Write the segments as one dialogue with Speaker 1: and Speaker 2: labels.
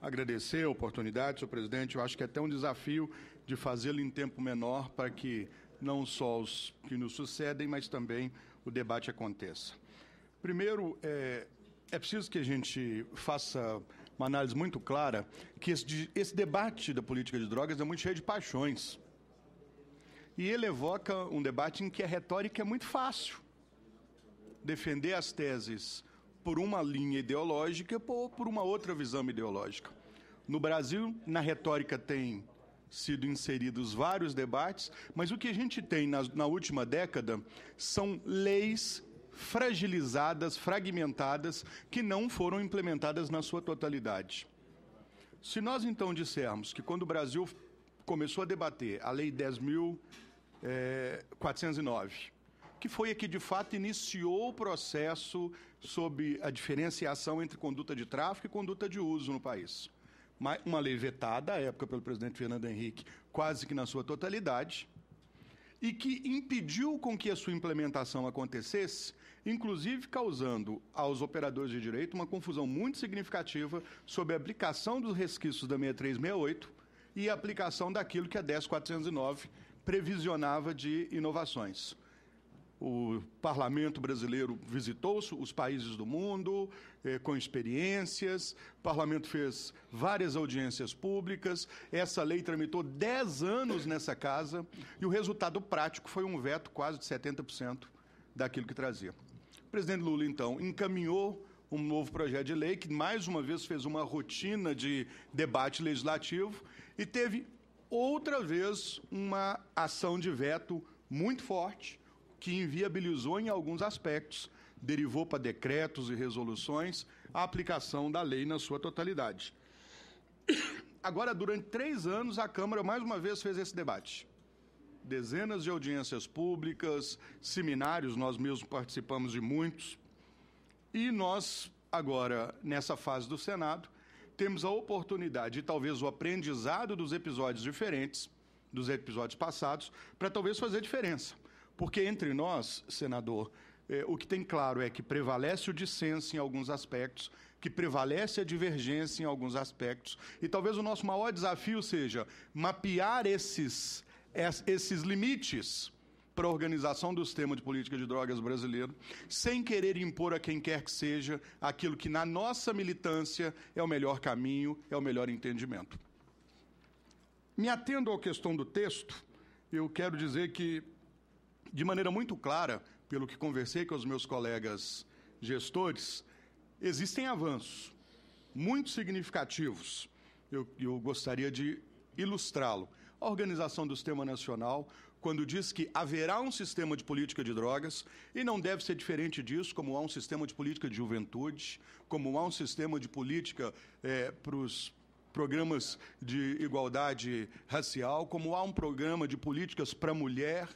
Speaker 1: agradecer a oportunidade, senhor presidente. Eu acho que é até um desafio de fazê-lo em tempo menor para que não só os que nos sucedem, mas também o debate aconteça. Primeiro, é preciso que a gente faça uma análise muito clara que esse debate da política de drogas é muito cheio de paixões. E ele evoca um debate em que a retórica é muito fácil. Defender as teses por uma linha ideológica ou por uma outra visão ideológica. No Brasil, na retórica tem sido inseridos vários debates, mas o que a gente tem na última década são leis fragilizadas, fragmentadas, que não foram implementadas na sua totalidade. Se nós, então, dissermos que quando o Brasil começou a debater a Lei 10.409, que foi a que, de fato, iniciou o processo sobre a diferenciação entre conduta de tráfico e conduta de uso no país. Uma lei vetada, à época, pelo presidente Fernando Henrique, quase que na sua totalidade, e que impediu com que a sua implementação acontecesse, inclusive causando aos operadores de direito uma confusão muito significativa sobre a aplicação dos resquícios da 6368 e a aplicação daquilo que a 10.409 previsionava de inovações. O parlamento brasileiro visitou os países do mundo com experiências, o parlamento fez várias audiências públicas, essa lei tramitou 10 anos nessa casa e o resultado prático foi um veto quase de 70% daquilo que trazia. O presidente Lula, então, encaminhou um novo projeto de lei que, mais uma vez, fez uma rotina de debate legislativo e teve, outra vez, uma ação de veto muito forte, que inviabilizou em alguns aspectos, derivou para decretos e resoluções a aplicação da lei na sua totalidade. Agora, durante 3 anos, a Câmara mais uma vez fez esse debate. Dezenas de audiências públicas, seminários, nós mesmos participamos de muitos, e nós, agora, nessa fase do Senado, temos a oportunidade e talvez o aprendizado dos episódios diferentes, dos episódios passados, para talvez fazer diferença. Porque entre nós, senador, o que tem claro é que prevalece o dissenso em alguns aspectos, que prevalece a divergência em alguns aspectos, e talvez o nosso maior desafio seja mapear esses limites para a organização do sistema de política de drogas brasileiro, sem querer impor a quem quer que seja aquilo que, na nossa militância, é o melhor caminho, é o melhor entendimento. Me atendo à questão do texto, eu quero dizer que, de maneira muito clara, pelo que conversei com os meus colegas gestores, existem avanços muito significativos. Eu gostaria de ilustrá-lo. A Organização do Sistema Nacional, quando diz que haverá um sistema de política de drogas, e não deve ser diferente disso, como há um sistema de política de juventude, como há um sistema de política para os programas de igualdade racial, como há um programa de políticas para a mulher.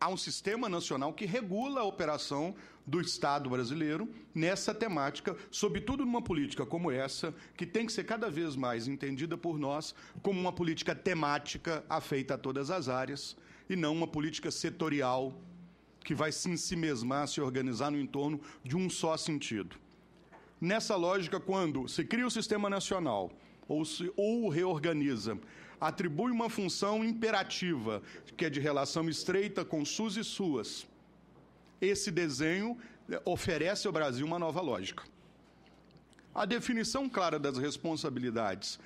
Speaker 1: Há um sistema nacional que regula a operação do Estado brasileiro nessa temática, sobretudo numa política como essa, que tem que ser cada vez mais entendida por nós como uma política temática afeita a todas as áreas e não uma política setorial que vai se ensimesmar, se organizar no entorno de um só sentido. Nessa lógica, quando se cria o sistema nacional ou reorganiza, atribui uma função imperativa, que é de relação estreita com SUS e SUAS. Esse desenho oferece ao Brasil uma nova lógica. A definição clara das responsabilidades,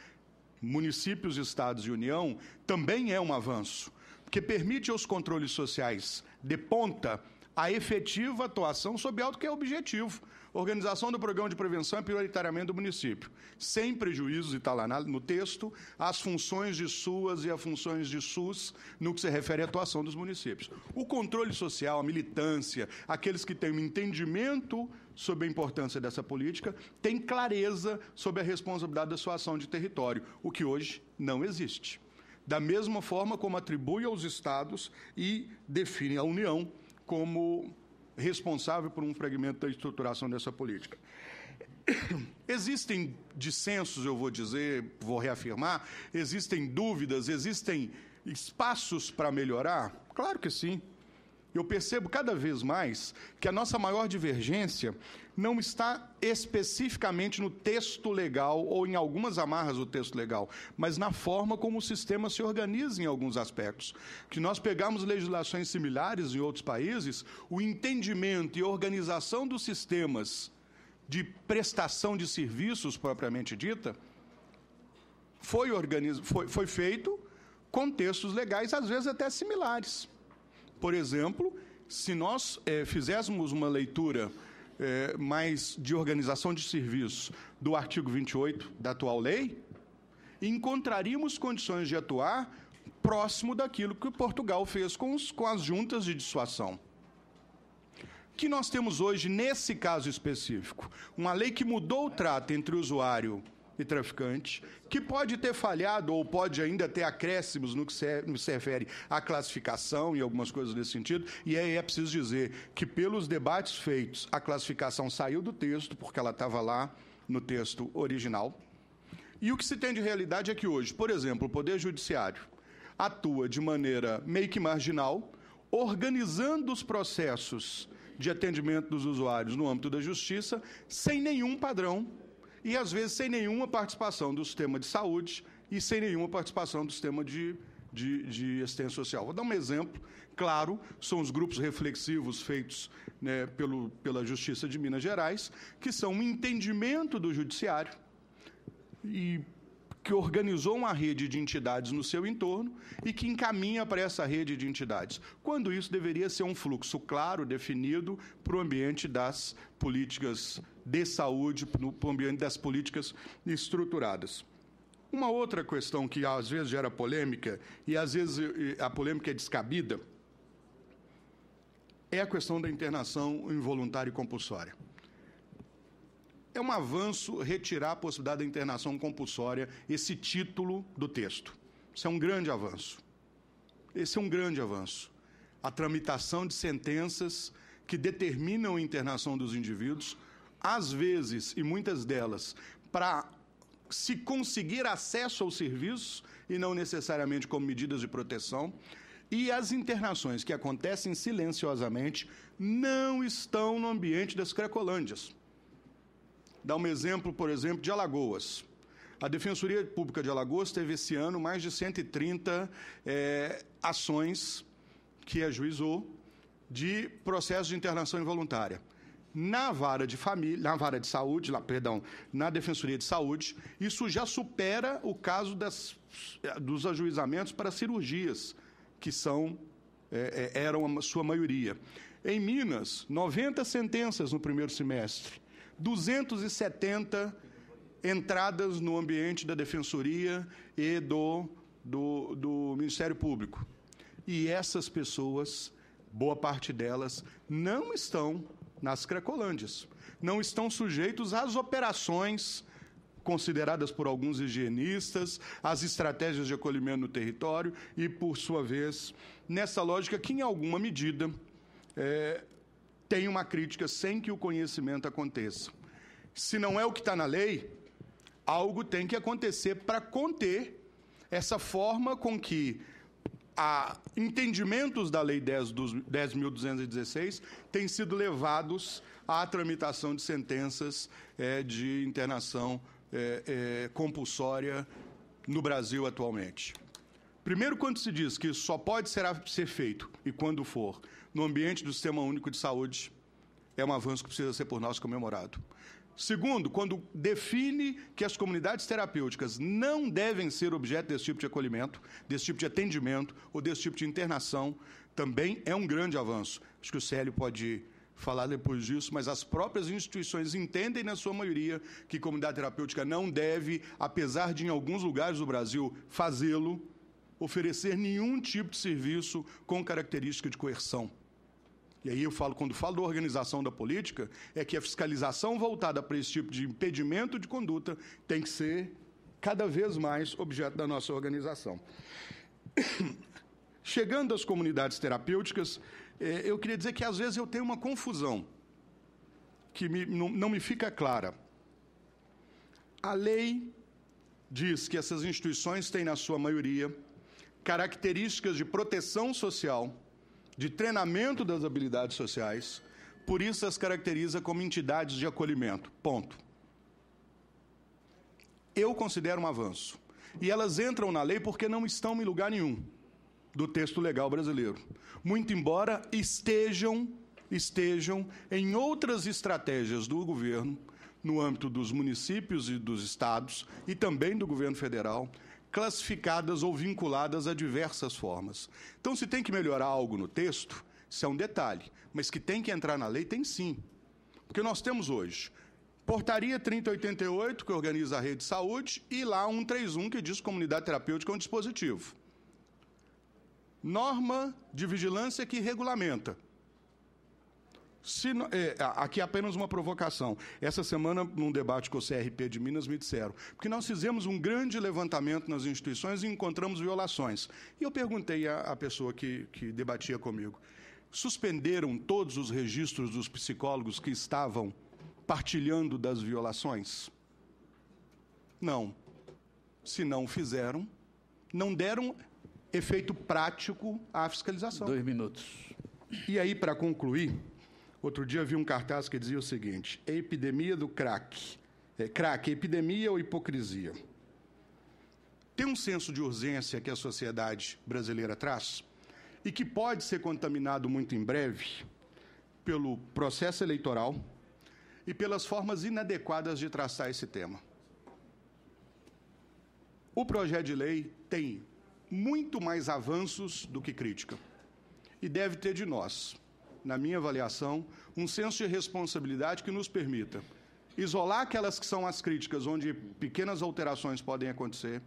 Speaker 1: municípios, estados e União, também é um avanço, porque permite aos controles sociais de ponta a efetiva atuação sob algo que é objetivo. Organização do programa de prevenção é prioritariamente do município, sem prejuízos, e está lá no texto, as funções de SUAS e as funções de SUS no que se refere à atuação dos municípios. O controle social, a militância, aqueles que têm um entendimento sobre a importância dessa política, têm clareza sobre a responsabilidade da sua ação de território, o que hoje não existe. Da mesma forma como atribui aos estados e define a União como responsável por um fragmento da estruturação dessa política. Existem dissensos, eu vou dizer, vou reafirmar, existem dúvidas, existem espaços para melhorar? Claro que sim. Eu percebo cada vez mais que a nossa maior divergência não está especificamente no texto legal ou em algumas amarras do texto legal, mas na forma como o sistema se organiza em alguns aspectos. Que nós pegamos legislações similares em outros países, o entendimento e organização dos sistemas de prestação de serviços propriamente dita foi feito com textos legais, às vezes até similares. Por exemplo, se nós fizéssemos uma leitura mais de organização de serviços do artigo 28 da atual lei, encontraríamos condições de atuar próximo daquilo que Portugal fez com as juntas de dissuasão. Que nós temos hoje, nesse caso específico, uma lei que mudou o trato entre o usuário e traficante, que pode ter falhado ou pode ainda ter acréscimos no que se refere à classificação e algumas coisas nesse sentido, e aí é preciso dizer que, pelos debates feitos, a classificação saiu do texto, porque ela estava lá no texto original. E o que se tem de realidade é que hoje, por exemplo, o Poder Judiciário atua de maneira meio que marginal, organizando os processos de atendimento dos usuários no âmbito da justiça, sem nenhum padrão, e, às vezes, sem nenhuma participação do sistema de saúde e sem nenhuma participação do sistema de assistência social. Vou dar um exemplo claro, são os grupos reflexivos feitos, né, pela Justiça de Minas Gerais, que são um entendimento do judiciário e que organizou uma rede de entidades no seu entorno e que encaminha para essa rede de entidades, quando isso deveria ser um fluxo claro, definido, para o ambiente das políticas de saúde, para o ambiente das políticas estruturadas. Uma outra questão que às vezes gera polêmica, e às vezes a polêmica é descabida, é a questão da internação involuntária e compulsória. É um avanço retirar a possibilidade da internação compulsória, esse título do texto. Isso é um grande avanço. Esse é um grande avanço. A tramitação de sentenças que determinam a internação dos indivíduos, às vezes, e muitas delas, para se conseguir acesso aos serviços, e não necessariamente como medidas de proteção, e as internações que acontecem silenciosamente não estão no ambiente das cracolândias. Dá um exemplo, por exemplo, de Alagoas. A Defensoria Pública de Alagoas teve esse ano mais de 130 ações que ajuizou de processo de internação involuntária. Na vara de família, na vara de saúde, na Defensoria de Saúde, isso já supera o caso dos ajuizamentos para cirurgias, que eram a sua maioria. Em Minas, 90 sentenças no primeiro semestre. 270 entradas no ambiente da Defensoria e do Ministério Público. E essas pessoas, boa parte delas, não estão nas cracolândias, não estão sujeitos às operações consideradas por alguns higienistas, às estratégias de acolhimento no território e, por sua vez, nessa lógica que, em alguma medida, tem uma crítica sem que o conhecimento aconteça. Se não é o que está na lei, algo tem que acontecer para conter essa forma com que entendimentos da Lei 10.216 têm sido levados à tramitação de sentenças de internação compulsória no Brasil atualmente. Primeiro, quando se diz que isso só pode ser feito, e quando for, no ambiente do Sistema Único de Saúde, é um avanço que precisa ser por nós comemorado. Segundo, quando define que as comunidades terapêuticas não devem ser objeto desse tipo de acolhimento, desse tipo de atendimento ou desse tipo de internação, também é um grande avanço. Acho que o Célio pode falar depois disso, mas as próprias instituições entendem, na sua maioria, que comunidade terapêutica não deve, apesar de, em alguns lugares do Brasil, fazê-lo, oferecer nenhum tipo de serviço com característica de coerção. E aí quando falo da organização da política, é que a fiscalização voltada para esse tipo de impedimento de conduta tem que ser cada vez mais objeto da nossa organização. Chegando às comunidades terapêuticas, eu queria dizer que às vezes eu tenho uma confusão que não me fica clara. A lei diz que essas instituições têm, na sua maioria, características de proteção social de treinamento das habilidades sociais, por isso as caracteriza como entidades de acolhimento. Ponto. Eu considero um avanço. E elas entram na lei porque não estão em lugar nenhum do texto legal brasileiro. Muito embora estejam em outras estratégias do governo, no âmbito dos municípios e dos estados, e também do governo federal, classificadas ou vinculadas a diversas formas. Então, se tem que melhorar algo no texto, isso é um detalhe, mas que tem que entrar na lei, tem sim. Porque nós temos hoje Portaria 3088, que organiza a rede de saúde, e lá 131, que diz que comunidade terapêutica é um dispositivo. Norma de vigilância que regulamenta. Aqui é apenas uma provocação. Essa semana, num debate com o CRP de Minas, me disseram, porque nós fizemos um grande levantamento nas instituições e encontramos violações. E eu perguntei à pessoa que debatia comigo, suspenderam todos os registros dos psicólogos que estavam partilhando das violações? Não. Se não fizeram, não deram efeito prático à fiscalização.
Speaker 2: 2 minutos.
Speaker 1: E aí, para concluir, outro dia vi um cartaz que dizia o seguinte: a epidemia do crack. Crack, epidemia ou hipocrisia? Tem um senso de urgência que a sociedade brasileira traz e que pode ser contaminado muito em breve pelo processo eleitoral e pelas formas inadequadas de traçar esse tema. O projeto de lei tem muito mais avanços do que crítica. E deve ter de nós, na minha avaliação, um senso de responsabilidade que nos permita isolar aquelas que são as críticas, onde pequenas alterações podem acontecer,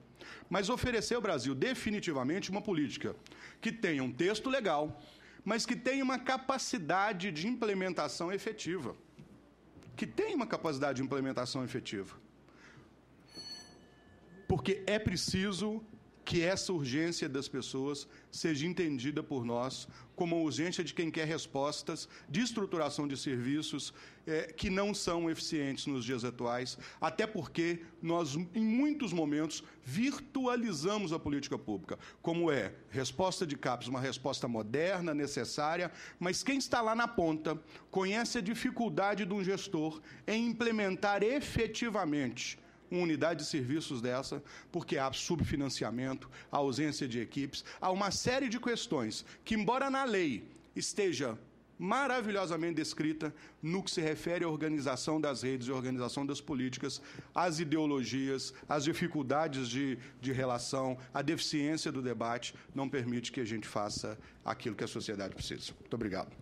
Speaker 1: mas oferecer ao Brasil definitivamente uma política que tenha um texto legal, mas que tenha uma capacidade de implementação efetiva. Porque é preciso que essa urgência das pessoas seja entendida por nós como a urgência de quem quer respostas de estruturação de serviços que não são eficientes nos dias atuais, até porque nós, em muitos momentos, virtualizamos a política pública, como resposta de CAPES, uma resposta moderna, necessária, mas quem está lá na ponta conhece a dificuldade de um gestor em implementar efetivamente uma unidade de serviços dessa, porque há subfinanciamento, há ausência de equipes, há uma série de questões que, embora na lei esteja maravilhosamente descrita no que se refere à organização das redes e organização das políticas, às ideologias, às dificuldades de relação, a deficiência do debate, não permite que a gente faça aquilo que a sociedade precisa. Muito obrigado.